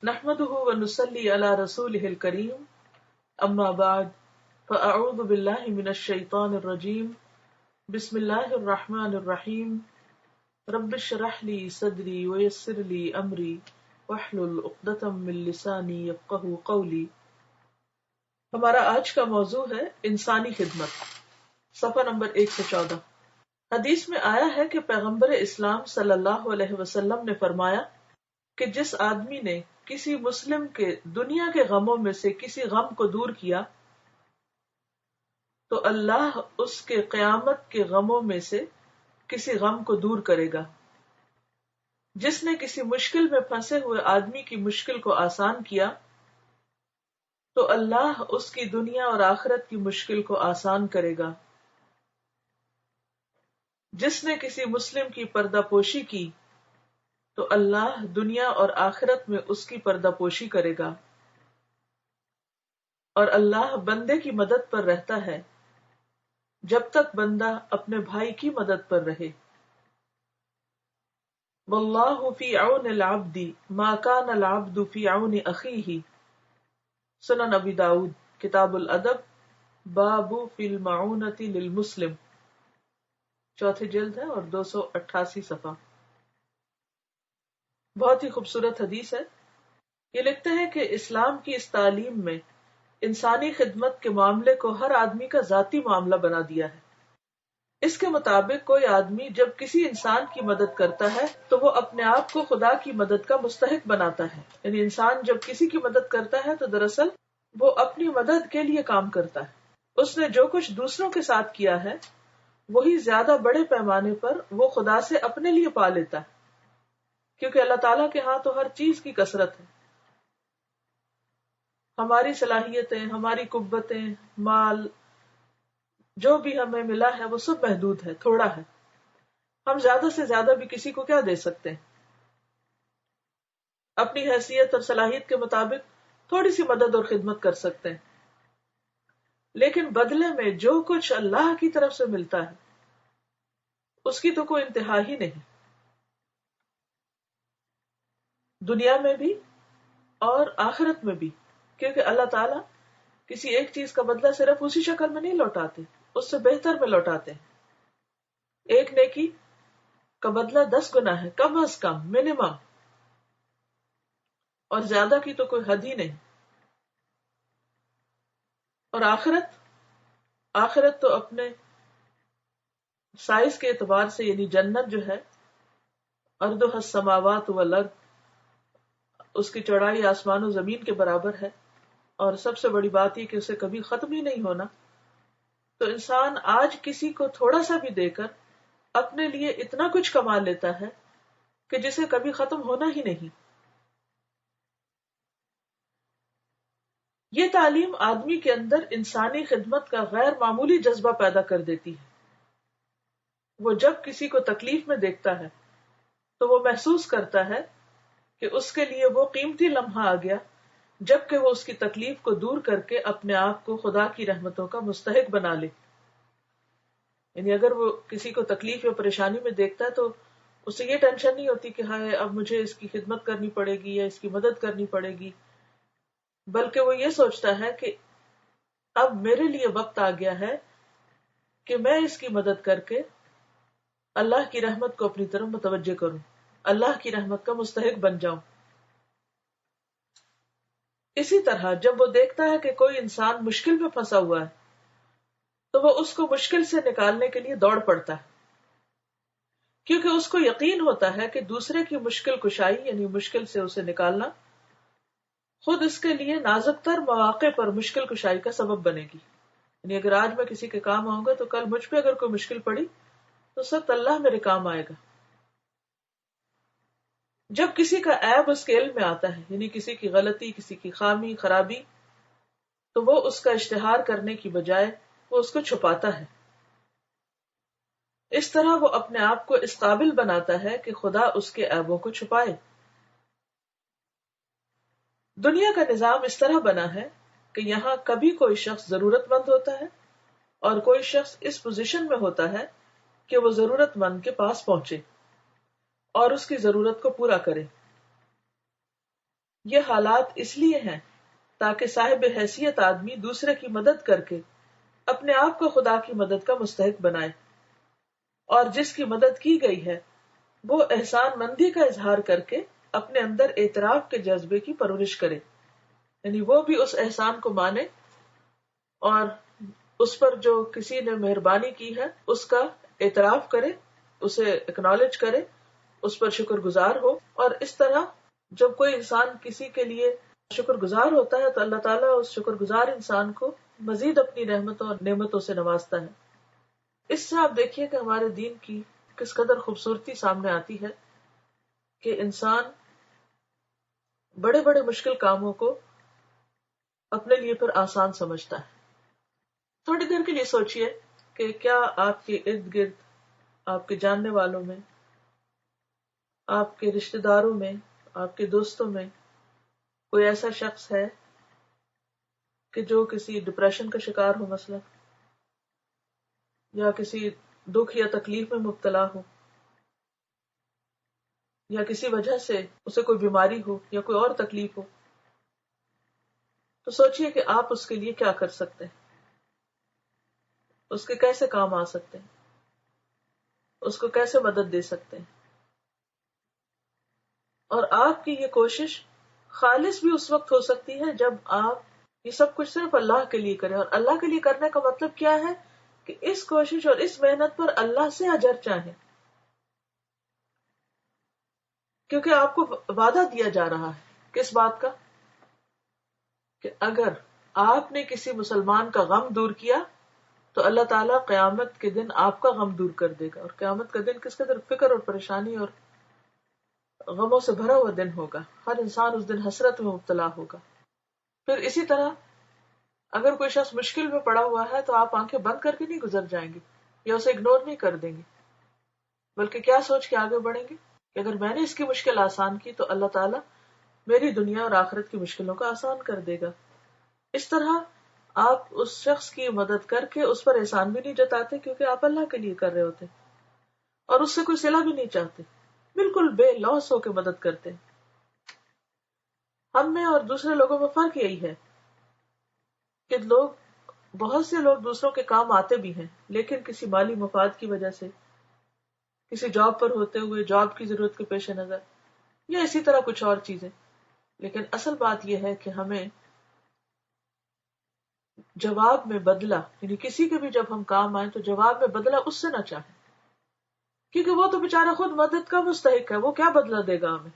نحمده ونصلي على رسوله الكريم اما بعد فاعوذ بالله من الشيطان الرجيم بسم الله الرحمن الرحيم رب اشرح لي صدري ويسر لي امري واحلل عقدة من لساني يفقهوا قولي۔ ہمارا آج کا موضوع ہے انسانی خدمت، صفحہ نمبر 114۔ حدیث میں آیا ہے کہ پیغمبر اسلام صلی اللہ علیہ وسلم نے فرمایا کہ جس آدمی نے کسی مسلم کے دنیا کے غموں میں سے کسی غم کو دور کیا تو اللہ اس کے قیامت کے غموں میں سے کسی غم کو دور کرے گا۔ جس نے کسی مشکل میں پھنسے ہوئے آدمی کی مشکل کو آسان کیا تو اللہ اس کی دنیا اور آخرت کی مشکل کو آسان کرے گا۔ جس نے کسی مسلم کی پردہ پوشی کی تو اللہ دنیا اور آخرت میں اس کی پردہ پوشی کرے گا، اور اللہ بندے کی مدد پر رہتا ہے جب تک بندہ اپنے بھائی کی مدد پر رہے۔ واللہ فی عون العبد ما کان العبد فی عون اخیہ، سنن ابی داؤد کتاب الادب باب فی المعونۃ للمسلم، چوتھی جلد ہے اور 288 صفحہ۔ بہت ہی خوبصورت حدیث ہے۔ یہ لکھتے ہیں کہ اسلام کی اس تعلیم میں انسانی خدمت کے معاملے کو ہر آدمی کا ذاتی معاملہ بنا دیا ہے۔ اس کے مطابق کوئی آدمی جب کسی انسان کی مدد کرتا ہے تو وہ اپنے آپ کو خدا کی مدد کا مستحق بناتا ہے، یعنی انسان جب کسی کی مدد کرتا ہے تو دراصل وہ اپنی مدد کے لیے کام کرتا ہے۔ اس نے جو کچھ دوسروں کے ساتھ کیا ہے وہی زیادہ بڑے پیمانے پر وہ خدا سے اپنے لیے پا لیتا ہے، کیونکہ اللہ تعالیٰ کے ہاں تو ہر چیز کی کثرت ہے۔ ہماری صلاحیتیں، ہماری قوتیں، مال، جو بھی ہمیں ملا ہے وہ سب محدود ہے، تھوڑا ہے۔ ہم زیادہ سے زیادہ بھی کسی کو کیا دے سکتے ہیں؟ اپنی حیثیت اور صلاحیت کے مطابق تھوڑی سی مدد اور خدمت کر سکتے ہیں، لیکن بدلے میں جو کچھ اللہ کی طرف سے ملتا ہے اس کی تو کوئی انتہا ہی نہیں، دنیا میں بھی اور آخرت میں بھی، کیونکہ اللہ تعالیٰ کسی ایک چیز کا بدلہ صرف اسی شکل میں نہیں لوٹاتے، اس سے بہتر میں لوٹاتے ہیں۔ ایک نیکی کا بدلہ 10 گنا ہے، کم از کم، منیمم، اور زیادہ کی تو کوئی حد ہی نہیں۔ اور آخرت تو اپنے سائز کے اعتبار سے، یعنی جنت جو ہے، ارضها السماوات والارض، اس کی چوڑائی آسمان و زمین کے برابر ہے، اور سب سے بڑی بات یہ کہ اسے کبھی ختم ہی نہیں ہونا۔ تو انسان آج کسی کو تھوڑا سا بھی دے کر اپنے لیے اتنا کچھ کما لیتا ہے کہ جسے کبھی ختم ہونا ہی نہیں۔ یہ تعلیم آدمی کے اندر انسانی خدمت کا غیر معمولی جذبہ پیدا کر دیتی ہے۔ وہ جب کسی کو تکلیف میں دیکھتا ہے تو وہ محسوس کرتا ہے کہ اس کے لیے وہ قیمتی لمحہ آ گیا جبکہ وہ اس کی تکلیف کو دور کر کے اپنے آپ کو خدا کی رحمتوں کا مستحق بنا لے۔ یعنی اگر وہ کسی کو تکلیف یا پریشانی میں دیکھتا ہے تو اسے یہ ٹینشن نہیں ہوتی کہ ہائے اب مجھے اس کی خدمت کرنی پڑے گی یا اس کی مدد کرنی پڑے گی، بلکہ وہ یہ سوچتا ہے کہ اب میرے لیے وقت آ گیا ہے کہ میں اس کی مدد کر کے اللہ کی رحمت کو اپنی طرف متوجہ کروں، اللہ کی رحمت کا مستحق بن جاؤں۔ اسی طرح جب وہ دیکھتا ہے کہ کوئی انسان مشکل میں پھنسا ہوا ہے تو وہ اس کو مشکل سے نکالنے کے لیے دوڑ پڑتا ہے، کیونکہ اس کو یقین ہوتا ہے کہ دوسرے کی مشکل کشائی، یعنی مشکل سے اسے نکالنا، خود اس کے لیے نازک تر مواقع پر مشکل کشائی کا سبب بنے گی۔ یعنی اگر آج میں کسی کے کام آؤں گا تو کل مجھ پہ اگر کوئی مشکل پڑی تو سخت اللہ میرے کام آئے گا۔ جب کسی کا عیب اس کے علم میں آتا ہے، یعنی کسی کی غلطی، کسی کی خامی، خرابی، تو وہ اس کا اشتہار کرنے کی بجائے وہ اس کو چھپاتا ہے۔ اس طرح وہ اپنے آپ کو اس قابل بناتا ہے کہ خدا اس کے عیبوں کو چھپائے۔ دنیا کا نظام اس طرح بنا ہے کہ یہاں کبھی کوئی شخص ضرورت مند ہوتا ہے اور کوئی شخص اس پوزیشن میں ہوتا ہے کہ وہ ضرورت مند کے پاس پہنچے اور اس کی ضرورت کو پورا کرے۔ یہ حالات اس لیے ہیں تاکہ صاحب حیثیت آدمی دوسرے کی مدد کر کے اپنے آپ کو خدا کی مدد کا مستحق بنائے، اور جس کی مدد کی گئی ہے وہ احسان مندی کا اظہار کر کے اپنے اندر اعتراف کے جذبے کی پرورش کرے، یعنی وہ بھی اس احسان کو مانے اور اس پر جو کسی نے مہربانی کی ہے اس کا اعتراف کرے، اسے اکنالج کرے، اس پر شکر گزار ہو. اور اس طرح جب کوئی انسان کسی کے لیے شکر گزار ہوتا ہے تو اللہ تعالیٰ اس شکر گزار انسان کو مزید اپنی رحمتوں اور نعمتوں سے نوازتا ہے. اس سے آپ دیکھیے کہ ہمارے دین کی کس قدر خوبصورتی سامنے آتی ہے کہ انسان بڑے بڑے مشکل کاموں کو اپنے لیے پھر آسان سمجھتا ہے. تھوڑی دیر کے لیے سوچئے کہ کیا آپ کے ارد گرد، آپ کے جاننے والوں میں، آپ کے رشتہ داروں میں، آپ کے دوستوں میں کوئی ایسا شخص ہے کہ جو کسی ڈپریشن کا شکار ہو مثلا، یا کسی دکھ یا تکلیف میں مبتلا ہو، یا کسی وجہ سے اسے کوئی بیماری ہو یا کوئی اور تکلیف ہو. تو سوچئے کہ آپ اس کے لیے کیا کر سکتے ہیں، اس کے کیسے کام آ سکتے ہیں، اس کو کیسے مدد دے سکتے ہیں. اور آپ کی یہ کوشش خالص بھی اس وقت ہو سکتی ہے جب آپ یہ سب کچھ صرف اللہ کے لیے کریں. اور اللہ کے لیے کرنے کا مطلب کیا ہے کہ اس کوشش اور اس محنت پر اللہ سے اجر چاہیں، کیونکہ آپ کو وعدہ دیا جا رہا ہے کس بات کا، کہ اگر آپ نے کسی مسلمان کا غم دور کیا تو اللہ تعالیٰ قیامت کے دن آپ کا غم دور کر دے گا. اور قیامت کا دن کس قدر فکر اور پریشانی اور غموں سے بھرا ہوا دن ہوگا. ہر انسان اس دن حسرت میں مبتلا ہوگا. پھر اسی طرح اگر کوئی شخص مشکل میں پڑا ہوا ہے تو آپ آنکھیں بند کر کے نہیں گزر جائیں گے یا اسے اگنور نہیں کر دیں گے، بلکہ کیا سوچ کے آگے بڑھیں گے کہ اگر میں نے اس کی مشکل آسان کی تو اللہ تعالیٰ میری دنیا اور آخرت کی مشکلوں کو آسان کر دے گا. اس طرح آپ اس شخص کی مدد کر کے اس پر احسان بھی نہیں جتاتے کیونکہ آپ اللہ کے لیے کر رہے ہوتے اور اس سے کوئی صلہ بھی نہیں چاہتے، بالکل بے لوث ہو کے مدد کرتے. ہم میں اور دوسرے لوگوں میں فرق یہی ہے کہ بہت سے لوگ دوسروں کے کام آتے بھی ہیں لیکن کسی مالی مفاد کی وجہ سے، کسی جاب پر ہوتے ہوئے، جاب کی ضرورت کے پیش نظر، یا اسی طرح کچھ اور چیزیں. لیکن اصل بات یہ ہے کہ ہمیں جواب میں بدلہ، یعنی کسی کے بھی جب ہم کام آئیں تو جواب میں بدلہ اس سے نہ چاہیں، کیونکہ وہ تو بیچارہ خود مدد کا مستحق ہے، وہ کیا بدلہ دے گا ہمیں.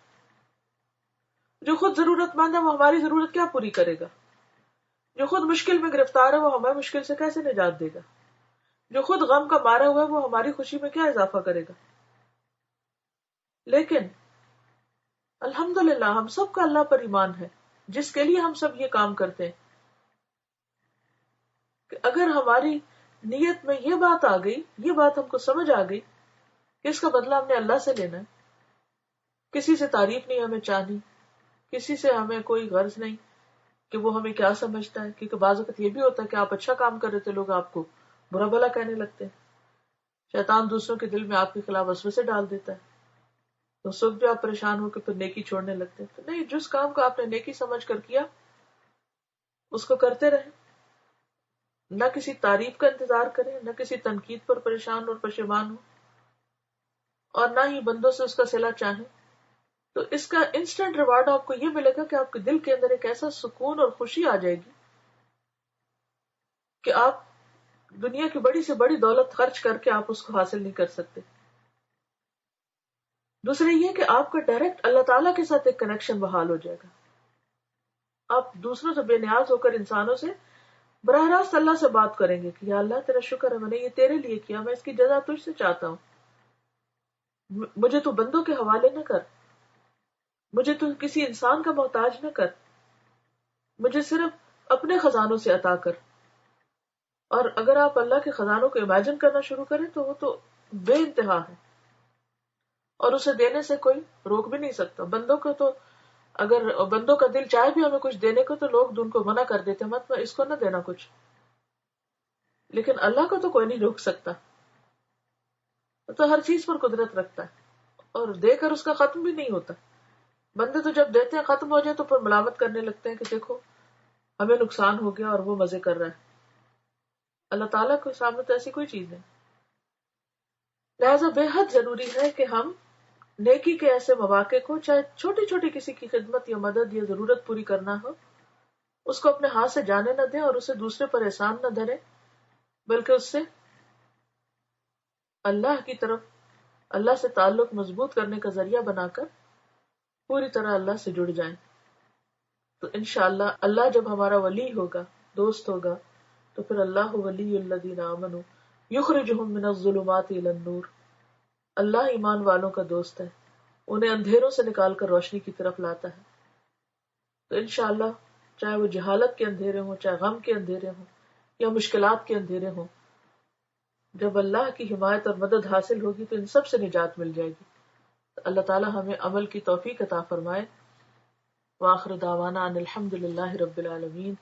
جو خود ضرورت مند ہے وہ ہماری ضرورت کیا پوری کرے گا؟ جو خود مشکل میں گرفتار ہے وہ ہمیں مشکل سے کیسے نجات دے گا؟ جو خود غم کا مارا ہوا ہے وہ ہماری خوشی میں کیا اضافہ کرے گا؟ لیکن الحمدللہ ہم سب کا اللہ پر ایمان ہے، جس کے لیے ہم سب یہ کام کرتے ہیں، کہ اگر ہماری نیت میں یہ بات آ گئی، یہ بات ہم کو سمجھ آ گئی کہ اس کا بدلہ ہم نے اللہ سے لینا ہے، کسی سے تعریف نہیں ہمیں چاہنی، کسی سے ہمیں کوئی غرض نہیں کہ وہ ہمیں کیا سمجھتا ہے، کیونکہ بعض اوقات یہ بھی ہوتا ہے کہ آپ اچھا کام کر رہے تھے، لوگ آپ کو برا بھلا کہنے لگتے ہیں. شیطان دوسروں کے دل میں آپ کے خلاف وسوسے ڈال دیتا ہے، تو اس وقت بھی آپ پریشان ہو کے پھر نیکی چھوڑنے لگتے ہیں. تو نہیں، جس کام کو آپ نے نیکی سمجھ کر کیا اس کو کرتے رہیں، نہ کسی تعریف کا انتظار کریں، نہ کسی تنقید پر پریشان اور پشیمان ہو، اور نہ ہی بندوں سے اس کا صلہ چاہیں. تو اس کا انسٹنٹ ریوارڈ آپ کو یہ ملے گا کہ آپ کے دل کے اندر ایک ایسا سکون اور خوشی آ جائے گی کہ آپ دنیا کی بڑی سے بڑی دولت خرچ کر کے آپ اس کو حاصل نہیں کر سکتے. دوسرے یہ کہ آپ کا ڈائریکٹ اللہ تعالیٰ کے ساتھ ایک کنیکشن بحال ہو جائے گا. آپ دوسروں سے بے نیاز ہو کر انسانوں سے براہ راست اللہ سے بات کریں گے کہ یا اللہ تیرا شکر ہے، میں نے یہ تیرے لیے کیا، میں اس کی جزا تجھ سے چاہتا ہوں، مجھے تو بندوں کے حوالے نہ کر، مجھے تو کسی انسان کا محتاج نہ کر، مجھے صرف اپنے خزانوں سے عطا کر. اور اگر آپ اللہ کے خزانوں کو امیجن کرنا شروع کریں تو وہ تو بے انتہا ہے، اور اسے دینے سے کوئی روک بھی نہیں سکتا. بندوں کو تو اگر بندوں کا دل چاہے بھی ہمیں کچھ دینے کو تو لوگ ان کو منع کر دیتے، مت اس کو نہ دینا کچھ. لیکن اللہ کو تو کوئی نہیں روک سکتا، تو ہر چیز پر قدرت رکھتا ہے اور دے کر اس کا ختم بھی نہیں ہوتا. بندے تو جب دیتے ہیں ختم ہو جائے تو پھر ملامت کرنے لگتے ہیں کہ دیکھو ہمیں نقصان ہو گیا اور وہ مزے کر رہا ہے. اللہ تعالیٰ کے سامنے تو ایسی کوئی چیز نہیں. لہذا بے حد ضروری ہے کہ ہم نیکی کے ایسے مواقع کو، چاہے چھوٹی چھوٹی کسی کی خدمت یا مدد یا ضرورت پوری کرنا ہو، اس کو اپنے ہاتھ سے جانے نہ دیں اور اسے دوسرے پر احسان نہ دھریں، بلکہ اس سے اللہ کی طرف، اللہ سے تعلق مضبوط کرنے کا ذریعہ بنا کر پوری طرح اللہ سے جڑ جائیں. تو انشاءاللہ اللہ جب ہمارا ولی ہوگا، دوست ہوگا، تو پھر اللہ ولی الذین آمنوا یخرجہم من الظلمات الی النور. اللہ ایمان والوں کا دوست ہے، انہیں اندھیروں سے نکال کر روشنی کی طرف لاتا ہے. تو انشاءاللہ چاہے وہ جہالت کے اندھیرے ہوں، چاہے غم کے اندھیرے ہوں یا مشکلات کے اندھیرے ہوں، جب اللہ کی حمایت اور مدد حاصل ہوگی تو ان سب سے نجات مل جائے گی. تو اللہ تعالی ہمیں عمل کی توفیق عطا فرمائے. وآخر دعوانا ان الحمد للہ رب العالمین.